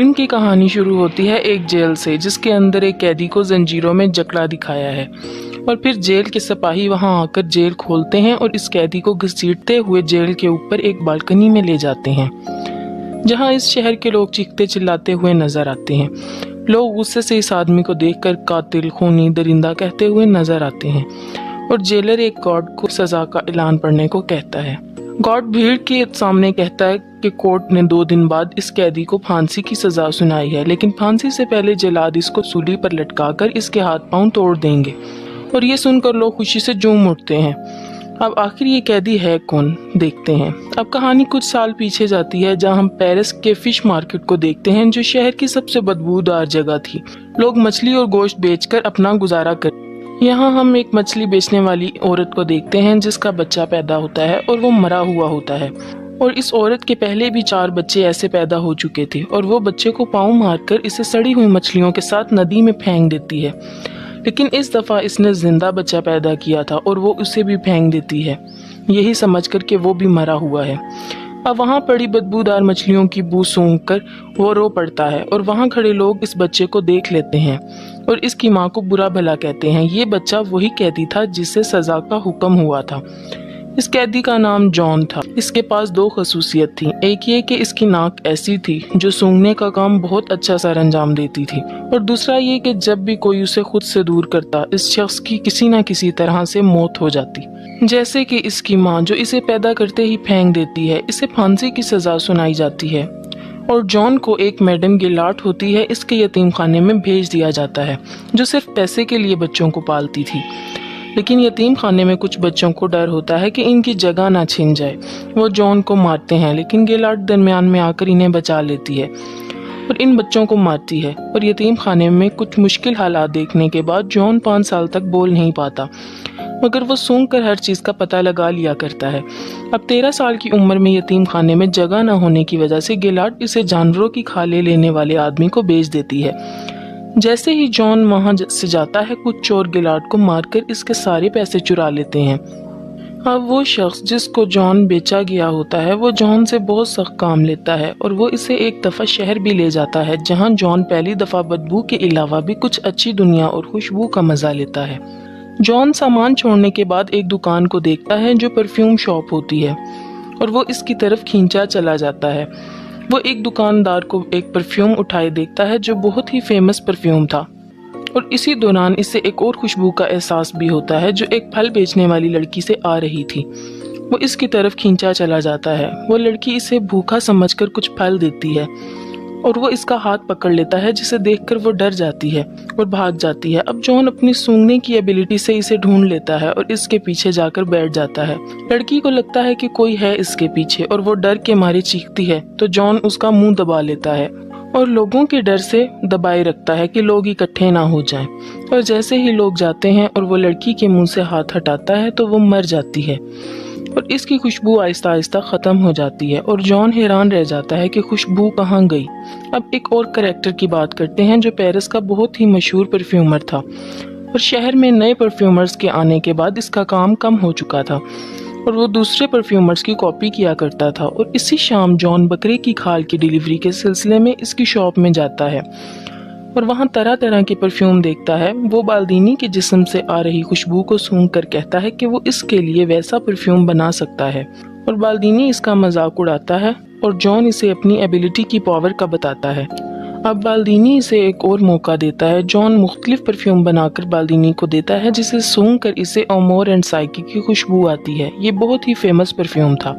Film کی کہانی شروع ہوتی ہے ایک جیل سے، جس کے اندر ایک قیدی کو زنجیروں میں جکڑا دکھایا ہے، اور پھر جیل کے سپاہی وہاں آ کر جیل کھولتے ہیں اور اس قیدی کو گھسیٹتے ہوئے جیل کے اوپر ایک بالکنی میں لے جاتے ہیں، جہاں اس شہر کے لوگ چیختے چلاتے ہوئے نظر آتے ہیں۔ لوگ غصے سے اس آدمی کو دیکھ کر قاتل، خونی، درندہ کہتے ہوئے نظر آتے ہیں، اور جیلر ایک گارڈ کو سزا کا اعلان پڑھنے کو کہتا ہے۔ گارڈ بھیڑ کے سامنے کہتا ہے کہ کورٹ نے 2 دن بعد اس قیدی کو پھانسی کی سزا سنائی ہے، لیکن پھانسی سے پہلے جلاد اس کو سولی پر لٹکا کر اس کے ہاتھ پاؤں توڑ دیں گے، اور یہ سن کر لوگ خوشی سے جھوم اٹھتے ہیں۔ اب آخر یہ قیدی ہے کون، دیکھتے ہیں۔ اب کہانی کچھ سال پیچھے جاتی ہے، جہاں ہم پیرس کے فش مارکیٹ کو دیکھتے ہیں، جو شہر کی سب سے بدبودار جگہ تھی۔ لوگ مچھلی اور گوشت بیچ کر اپنا گزارا کرتے۔ یہاں ہم ایک مچھلی بیچنے والی عورت کو دیکھتے ہیں جس کا بچہ پیدا ہوتا ہے اور وہ مرا ہوا ہوتا ہے، اور اس عورت کے پہلے بھی 4 بچے ایسے پیدا ہو چکے تھے، اور وہ بچے کو پاؤں مار کر اسے سڑی ہوئی مچھلیوں کے ساتھ ندی میں پھینک دیتی ہے، لیکن اس دفعہ اس نے زندہ بچہ پیدا کیا تھا اور وہ اسے بھی پھینک دیتی ہے، یہی سمجھ کر کہ وہ بھی مرا ہوا ہے۔ اب وہاں پڑی بدبودار مچھلیوں کی بو سونگھ کر وہ رو پڑتا ہے، اور وہاں کھڑے لوگ اس بچے کو دیکھ لیتے ہیں اور اس کی ماں کو برا بھلا کہتے ہیں۔ یہ بچہ وہی قیدی تھا جسے سزا کا حکم ہوا تھا۔ اس قیدی کا نام جان تھا۔ اس کے پاس 2 خصوصیت تھی، ایک یہ کہ اس کی ناک ایسی تھی جو سونگھنے کا کام بہت اچھا سر انجام دیتی تھی، اور دوسرا یہ کہ جب بھی کوئی اسے خود سے دور کرتا، اس شخص کی کسی نہ کسی طرح سے موت ہو جاتی، جیسے کہ اس کی ماں جو اسے پیدا کرتے ہی پھینک دیتی ہے۔ اسے پھانسی کی سزا سنائی جاتی ہے، اور جان کو ایک میڈم گیلاٹ ہوتی ہے، اس کے یتیم خانے میں بھیج دیا جاتا ہے، جو صرف پیسے کے لیے بچوں کو پالتی تھی۔ لیکن یتیم خانے میں کچھ بچوں کو ڈر ہوتا ہے کہ ان کی جگہ نہ چھن جائے۔ وہ جان کو مارتے ہیں، لیکن گیلاٹ درمیان میں آ کر انہیں بچا لیتی ہے اور ان بچوں کو مارتی ہے، اور یتیم خانے میں کچھ مشکل حالات دیکھنے کے بعد جان 5 سال تک بول نہیں پاتا، مگر وہ سونگ کر ہر چیز کا پتہ لگا لیا کرتا ہے۔ اب 13 سال کی عمر میں یتیم خانے میں جگہ نہ ہونے کی وجہ سے گیلاٹ اسے جانوروں کی کھالیں لینے والے آدمی کو بیچ دیتی ہے۔ جیسے ہی جان وہاں سے جاتا ہے، کچھ چور گیلاٹ کو مار کر اس کے سارے پیسے چرا لیتے ہیں۔ اب وہ شخص جس کو جان بیچا گیا ہوتا ہے، وہ جان سے بہت سخت کام لیتا ہے، اور وہ اسے ایک دفعہ شہر بھی لے جاتا ہے، جہاں جان پہلی دفعہ بدبو کے علاوہ بھی کچھ اچھی دنیا اور خوشبو کا مزہ لیتا ہے۔ جان سامان چھوڑنے کے بعد ایک دکان کو دیکھتا ہے جو پرفیوم شاپ ہوتی ہے، اور وہ اس کی طرف کھینچا چلا جاتا ہے۔ وہ ایک دکاندار کو ایک پرفیوم اٹھائے دیکھتا ہے جو بہت ہی فیمس پرفیوم تھا، اور اسی دوران اسے ایک اور خوشبو کا احساس بھی ہوتا ہے جو ایک پھل بیچنے والی لڑکی سے آ رہی تھی۔ وہ اس کی طرف کھینچا چلا جاتا ہے۔ وہ لڑکی اسے بھوکا سمجھ کر کچھ پھل دیتی ہے، اور وہ اس کا ہاتھ پکڑ لیتا ہے، جسے دیکھ کر وہ ڈر جاتی ہے اور بھاگ جاتی ہے۔ اب جان اپنی سونگنے کی ایبیلٹی سے اسے ڈھونڈ لیتا ہے اور اس کے پیچھے جا کر بیٹھ جاتا ہے۔ لڑکی کو لگتا ہے کہ کوئی ہے اس کے پیچھے، اور وہ ڈر کے مارے چیختی ہے، تو جان اس کا منہ دبا لیتا ہے اور لوگوں کے ڈر سے دبائے رکھتا ہے کہ لوگ اکٹھے نہ ہو جائیں، اور جیسے ہی لوگ جاتے ہیں اور وہ لڑکی کے منہ سے ہاتھ ہٹاتا ہے تو وہ مر جاتی ہے، اور اس کی خوشبو آہستہ آہستہ ختم ہو جاتی ہے، اور جان حیران رہ جاتا ہے کہ خوشبو کہاں گئی۔ اب ایک اور کریکٹر کی بات کرتے ہیں جو پیرس کا بہت ہی مشہور پرفیومر تھا، اور شہر میں نئے پرفیومرز کے آنے کے بعد اس کا کام کم ہو چکا تھا، اور وہ دوسرے پرفیومرز کی کاپی کیا کرتا تھا۔ اور اسی شام جان بکرے کی کھال کی ڈیلیوری کے سلسلے میں اس کی شاپ میں جاتا ہے، اور وہاں طرح طرح کے پرفیوم دیکھتا ہے۔ وہ بالدینی کے جسم سے آ رہی خوشبو کو سونگھ کر کہتا ہے کہ وہ اس کے لیے ویسا پرفیوم بنا سکتا ہے، اور بالدینی اس کا مذاق اڑاتا ہے، اور جان اسے اپنی ایبیلٹی کی پاور کا بتاتا ہے۔ اب بالدینی اسے ایک اور موقع دیتا ہے۔ جان مختلف پرفیوم بنا کر بالدینی کو دیتا ہے، جسے سونگھ کر اسے امور اینڈ سائکی کی خوشبو آتی ہے۔ یہ بہت ہی فیمس پرفیوم تھا،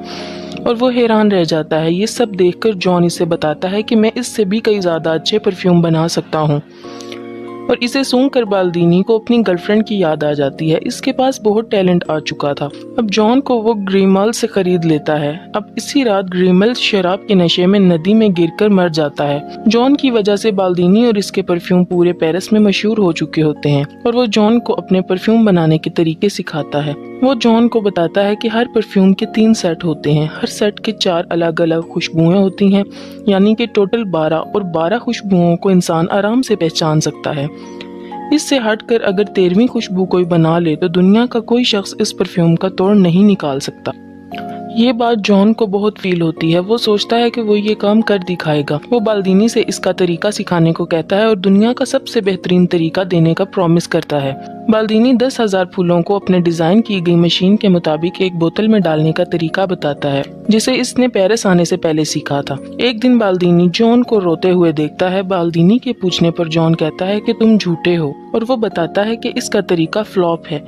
اور وہ حیران رہ جاتا ہے۔ یہ سب دیکھ کر جان اسے بتاتا ہے کہ میں اس سے بھی کئی زیادہ اچھے پرفیوم بنا سکتا ہوں، اور اسے سونگھ کر بالدینی کو اپنی گرل فرینڈ کی یاد آ جاتی ہے۔ اس کے پاس بہت ٹیلنٹ آ چکا تھا۔ اب جان کو وہ گریمل سے خرید لیتا ہے۔ اب اسی رات گریمل شراب کے نشے میں ندی میں گر کر مر جاتا ہے۔ جان کی وجہ سے بالدینی اور اس کے پرفیوم پورے پیرس میں مشہور ہو چکے ہوتے ہیں، اور وہ جان کو اپنے پرفیوم بنانے کے طریقے سکھاتا ہے۔ وہ جان کو بتاتا ہے کہ ہر پرفیوم کے 3 سیٹ ہوتے ہیں، ہر سیٹ کے 4 الگ الگ خوشبوئیں ہوتی ہیں، یعنی کہ ٹوٹل 12، اور 12 خوشبوؤں کو انسان آرام سے پہچان سکتا ہے۔ اس سے ہٹ کر اگر 13ویں خوشبو کوئی بنا لے تو دنیا کا کوئی شخص اس پرفیوم کا توڑ نہیں نکال سکتا۔ یہ بات جان کو بہت فیل ہوتی ہے۔ وہ سوچتا ہے کہ وہ یہ کام کر دکھائے گا۔ وہ بالدینی سے اس کا طریقہ سکھانے کو کہتا ہے اور دنیا کا سب سے بہترین طریقہ دینے کا پرومس کرتا ہے۔ بالدینی 10,000 پھولوں کو اپنے ڈیزائن کی گئی مشین کے مطابق ایک بوتل میں ڈالنے کا طریقہ بتاتا ہے، جسے اس نے پیرس آنے سے پہلے سیکھا تھا۔ ایک دن بالدینی جان کو روتے ہوئے دیکھتا ہے۔ بالدینی کے پوچھنے پر جان کہتا ہے کہ تم جھوٹے ہو، اور وہ بتاتا ہے کہ اس کا طریقہ فلاپ ہے۔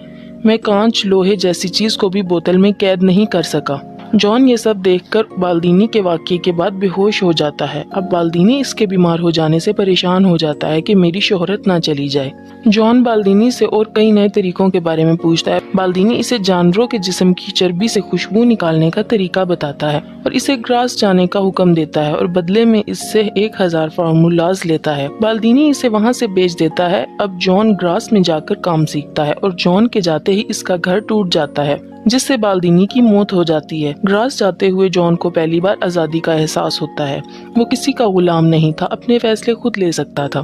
میں کانچ لوہے جیسی چیز کو بھی بوتل میں قید نہیں کر سکا۔ جان یہ سب دیکھ کر بالدینی کے واقعے کے بعد بے ہوش ہو جاتا ہے۔ اب بالدینی اس کے بیمار ہو جانے سے پریشان ہو جاتا ہے کہ میری شہرت نہ چلی جائے۔ جان بالدینی سے اور کئی نئے طریقوں کے بارے میں پوچھتا ہے۔ بالدینی اسے جانوروں کے جسم کی چربی سے خوشبو نکالنے کا طریقہ بتاتا ہے اور اسے گراس جانے کا حکم دیتا ہے، اور بدلے میں اس سے 1000 فارمولاز لیتا ہے۔ بالدینی اسے وہاں سے بیچ دیتا ہے۔ اب جان گراس میں جا کر کام سیکھتا ہے، اور جان کے جاتے ہی اس کا گھر ٹوٹ جاتا ہے، جس سے بالدینی کی موت ہو جاتی ہے۔ گراس جاتے ہوئے جان کو پہلی بار آزادی کا احساس ہوتا ہے۔ وہ کسی کا غلام نہیں تھا، اپنے فیصلے خود لے سکتا تھا۔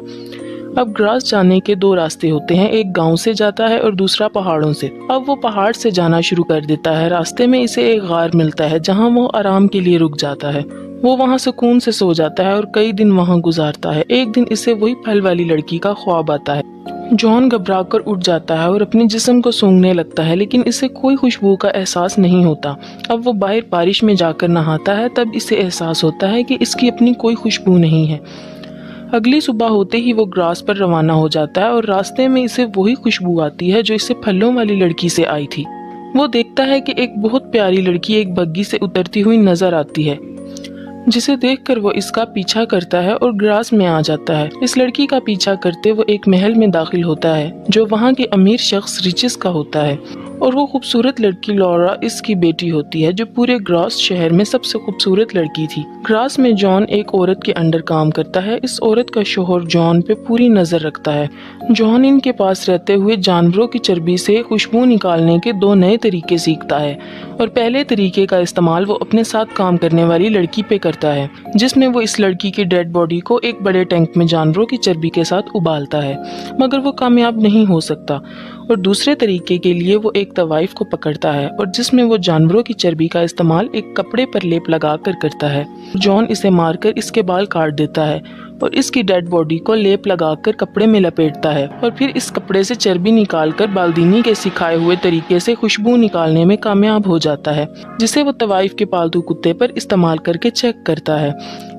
اب گراس جانے کے 2 راستے ہوتے ہیں، ایک گاؤں سے جاتا ہے اور دوسرا پہاڑوں سے۔ اب وہ پہاڑ سے جانا شروع کر دیتا ہے۔ راستے میں اسے ایک غار ملتا ہے جہاں وہ آرام کے لیے رک جاتا ہے۔ وہ وہاں سکون سے سو جاتا ہے اور کئی دن وہاں گزارتا ہے۔ ایک دن اسے وہی پھل والی لڑکی کا خواب آتا ہے۔ جان گھبرا کر اٹھ جاتا ہے اور اپنے جسم کو سونگھنے لگتا ہے، لیکن اسے کوئی خوشبو کا احساس نہیں ہوتا۔ اب وہ باہر بارش میں جا کر نہاتا ہے، تب اسے احساس ہوتا ہے کہ اس کی اپنی کوئی خوشبو نہیں ہے۔ اگلی صبح ہوتے ہی وہ گراس پر روانہ ہو جاتا ہے اور راستے میں اسے وہی خوشبو آتی ہے جو اسے پھلوں والی لڑکی سے آئی تھی۔ وہ دیکھتا ہے کہ ایک بہت پیاری لڑکی ایک بگی سے اترتی ہوئی نظر آتی ہے، جسے دیکھ کر وہ اس کا پیچھا کرتا ہے اور گراس میں آ جاتا ہے۔ اس لڑکی کا پیچھا کرتے وہ ایک محل میں داخل ہوتا ہے جو وہاں کے امیر شخص ریچس کا ہوتا ہے، اور وہ خوبصورت لڑکی لورا اس کی بیٹی ہوتی ہے جو پورے گراس شہر میں سب سے خوبصورت لڑکی تھی۔ گراس میں جان ایک عورت کے انڈر کام کرتا ہے۔ اس عورت کا شوہر جان پہ پوری نظر رکھتا ہے۔ جان ان کے پاس رہتے ہوئے جانوروں کی چربی سے خوشبو نکالنے کے 2 نئے طریقے سیکھتا ہے، اور پہلے طریقے کا استعمال وہ اپنے ساتھ کام کرنے والی لڑکی پہ کرتا ہے، جس میں وہ اس لڑکی کی ڈیڈ باڈی کو ایک بڑے ٹینک میں جانوروں کی چربی کے ساتھ ابالتا ہے، مگر وہ کامیاب نہیں ہو سکتا۔ اور دوسرے طریقے کے لیے وہ ایک طوائف کو پکڑتا ہے، اور جس میں وہ جانوروں کی چربی کا استعمال ایک کپڑے پر لیپ لگا کر کرتا ہے۔ جان اسے مار کر اس کے بال کاٹ دیتا ہے اور اس کی ڈیڈ باڈی کو لیپ لگا کر کپڑے میں لپیٹتا ہے، اور پھر اس کپڑے سے چربی نکال کر بالدینی کے سکھائے ہوئے طریقے سے خوشبو نکالنے میں کامیاب ہو جاتا ہے، جسے وہ طوائف کے پالتو کتے پر استعمال کر کے چیک کرتا ہے۔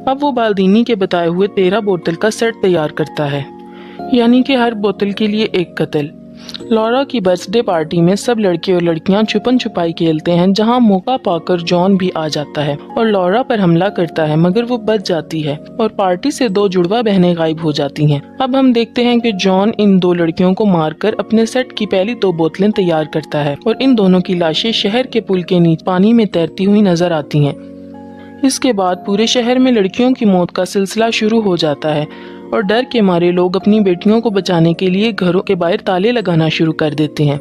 اب وہ بالدینی کے بتائے ہوئے 13 بوتل کا سیٹ تیار کرتا ہے، یعنی کہ ہر بوتل کے لیے ایک قتل۔ لورا کی برتھ ڈے پارٹی میں سب لڑکے اور لڑکیاں چھپن چھپائی کھیلتے ہیں، جہاں موقع پا کر جان بھی آ جاتا ہے اور لورا پر حملہ کرتا ہے، مگر وہ بچ جاتی ہے اور پارٹی سے 2 جڑواں بہنیں غائب ہو جاتی ہیں۔ اب ہم دیکھتے ہیں کہ جان ان 2 لڑکیوں کو مار کر اپنے سیٹ کی پہلی 2 بوتلیں تیار کرتا ہے، اور ان دونوں کی لاشیں شہر کے پل کے نیچے پانی میں تیرتی ہوئی نظر آتی ہیں۔ اس کے بعد پورے شہر میں لڑکیوں کی موت کا سلسلہ شروع ہو جاتا ہے، اور ڈر کے مارے لوگ اپنی بیٹیوں کو بچانے کے لیے گھروں کے باہر تالے لگانا شروع کر دیتے ہیں۔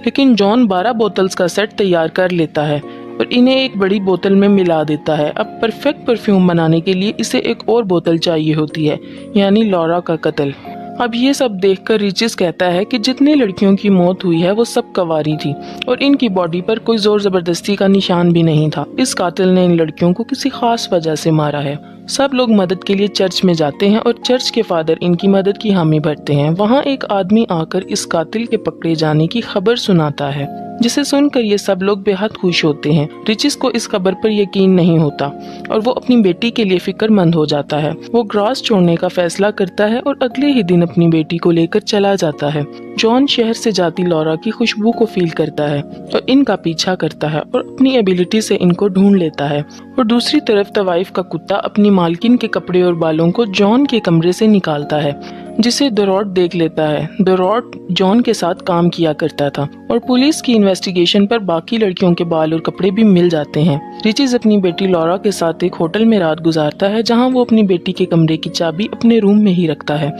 لیکن جان 12 بوتلز کا سیٹ تیار کر لیتا ہے اور انہیں ایک بڑی بوتل میں ملا دیتا ہے۔ اب پرفیکٹ پرفیوم بنانے کے لیے اسے ایک اور بوتل چاہیے ہوتی ہے، یعنی لورا کا قتل۔ اب یہ سب دیکھ کر ریچس کہتا ہے کہ جتنی لڑکیوں کی موت ہوئی ہے وہ سب کنواری تھی، اور ان کی باڈی پر کوئی زور زبردستی کا نشان بھی نہیں تھا۔ اس قاتل نے ان لڑکیوں کو کسی خاص وجہ سے مارا ہے۔ سب لوگ مدد کے لیے چرچ میں جاتے ہیں اور چرچ کے فادر ان کی مدد کی حامی بھرتے ہیں۔ وہاں ایک آدمی آ کر اس قاتل کے پکڑے جانے کی خبر سناتا ہے، جسے سن کر یہ سب لوگ بے حد خوش ہوتے ہیں۔ ریچس کو اس خبر پر یقین نہیں ہوتا اور وہ اپنی بیٹی کے لیے فکر مند ہو جاتا ہے۔ وہ گراس چھوڑنے کا فیصلہ کرتا ہے اور اگلے ہی دن اپنی بیٹی کو لے کر چلا جاتا ہے۔ جان شہر سے جاتی لورا کی خوشبو کو فیل کرتا ہے اور ان کا پیچھا کرتا ہے اور اپنی ایبیلٹی سے ان کو ڈھونڈ لیتا ہے، اور دوسری طرف طوائف کا کتا اپنی مالکن کے کپڑے اور بالوں کو جان کے کمرے سے نکالتا ہے، جسے دوروٹ دیکھ لیتا ہے۔ دوروٹ جان کے ساتھ کام کیا کرتا تھا، اور پولیس کی انویسٹیگیشن پر باقی لڑکیوں کے بال اور کپڑے بھی مل جاتے ہیں۔ ریچز اپنی بیٹی لورا کے ساتھ ایک ہوٹل میں رات گزارتا ہے، جہاں وہ اپنی بیٹی کے کمرے کی چابی اپنے روم میں ہی رکھتا ہے،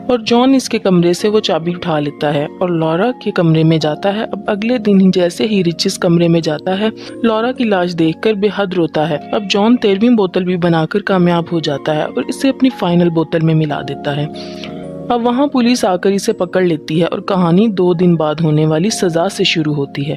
اور جان اس کے کمرے سے وہ چابی اٹھا لیتا ہے اور لورا کے کمرے میں جاتا ہے۔ اب اگلے دن جیسے ہی ریچس کمرے میں جاتا ہے، لورا کی لاش دیکھ کر بے حد روتا ہے۔ اب جان 13ویں بوتل بھی بنا کر کامیاب ہو جاتا ہے اور اسے اپنی فائنل بوتل میں ملا دیتا ہے۔ اب وہاں پولیس آ کر اسے پکڑ لیتی ہے اور کہانی 2 دن بعد ہونے والی سزا سے شروع ہوتی ہے۔